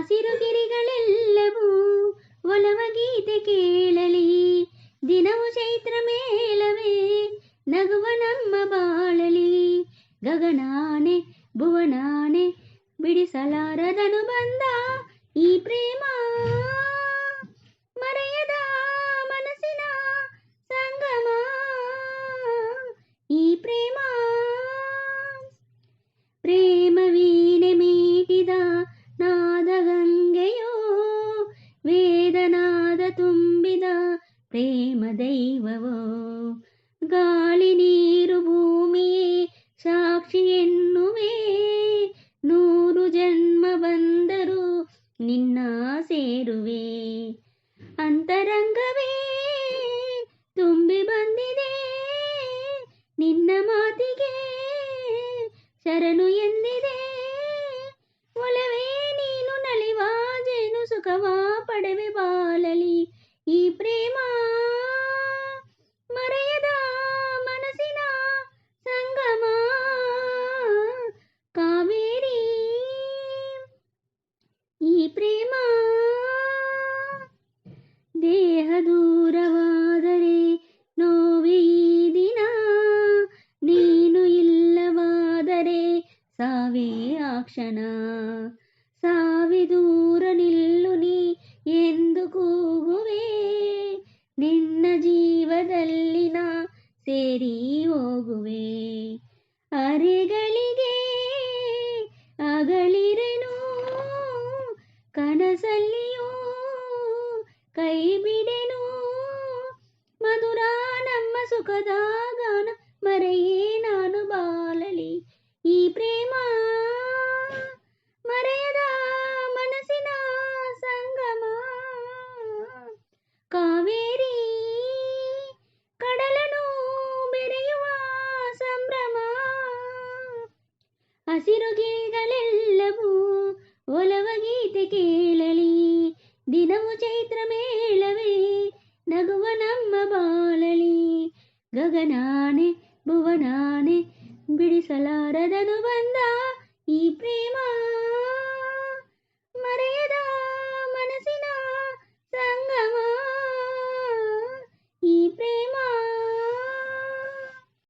ಹಸಿರು ಗಿರಿಗಳೆಲ್ಲವೂ ಒಲವ ಗೀತೆ ಕೇಳಲಿ. ದಿನವು ಚೈತ್ರ ಮೇಳವೇ ನಗುವ ನಮ್ಮ ಬಾಳಲಿ. ಗಗನಾನೆ ಭುವನಾನೆ ಬಿಡಿಸಲಾರದನು ಬಂದ ಈ ಪ್ರೇಮ. ಮರೆಯದ ಮನಸ್ಸಿನ ಸಂಗಮ ಈ ಪ್ರೇಮ. ಪ್ರೇಮ ವೀಣೆ ಮೀಟಿದ ನಾದ ಗಂಗೆಯೋ, ವೇದನಾದ ತುಂಬಿದ ಪ್ರೇಮ ದೈವವೋ. ಗಾಳಿ ನೀರು ಭೂಮಿಯೇ ಸಾಕ್ಷಿ ಎನ್ನುವೆ, 100 ಜನ್ಮ ಬಂದರೂ ನಿನ್ನ ಸೇರುವೆ. ಅಂತರಂಗವೇ ತುಂಬಿ ಬಂದಿದೆ ನಿನ್ನ ಮಾತಿಗೆ, ಶರಣು ಎಂದಿದೆ ಒಲವೇ ನೀನು. ನಲಿವ ಜೇನು ಸುಖವ ಪಡೆವೆ ಬಾಳಲಿ ಈ ಪ್ರೇಮ. ಮರೆಯದ ಮನಸ್ಸಿನ ಸಂಗಮ ಕಾವೇರಿ ಈ ಪ್ರೇಮ. ದೇಹ ದೂರವಾದರೆ ನೋವೇ ಈ ದಿನ, ನೀನು ಇಲ್ಲವಾದರೆ ಸಾವೇ ಆ ಕ್ಷಣ. ಸಾವಿ ದೂರ ನಿಲ್ಲು ನೀ ಎಂದು ಕೂಗುವೆ, ನಿನ್ನ ಜೀವದಲ್ಲಿ ನಾ ಸೇರಿ ಹೋಗುವೆ. ಅರೆಗಳಿಗೆ ಅಗಳಿರೆನು ಕನಸಲ್ಲಿಯೂ ಕೈ ಬಿಡೆನು. ಮಧುರ ನಮ್ಮ ಸುಖದ ಗಾನ ಮರೆಯೇ ನಾನು ಬಾಳಲಿ ಈ ಪ್ರೇಮ. ಮರೆಯದ ಮನಸ್ಸಿನ ಸಂಗಮ ಕಾವೇರಿ. ಕಡಲನು ಬೆರೆಯುವ ಸಂಭ್ರಮ. ಹಸಿರು ಗಿರಿಗಳೆಲ್ಲವೂ ಒಲವ ಗೀತೆ ಕೇಳಲಿ. ದಿನವು ಚೈತ್ರ ಮೇಳವೇ ನಗುವ ನಮ್ಮ ಬಾಳಲಿ. ಗಗನಾನೆ ಭುವನಾನೆ ಬಿಡಿಸಲಾರದನು ಬಂದ ಈ ಪ್ರೇಮ.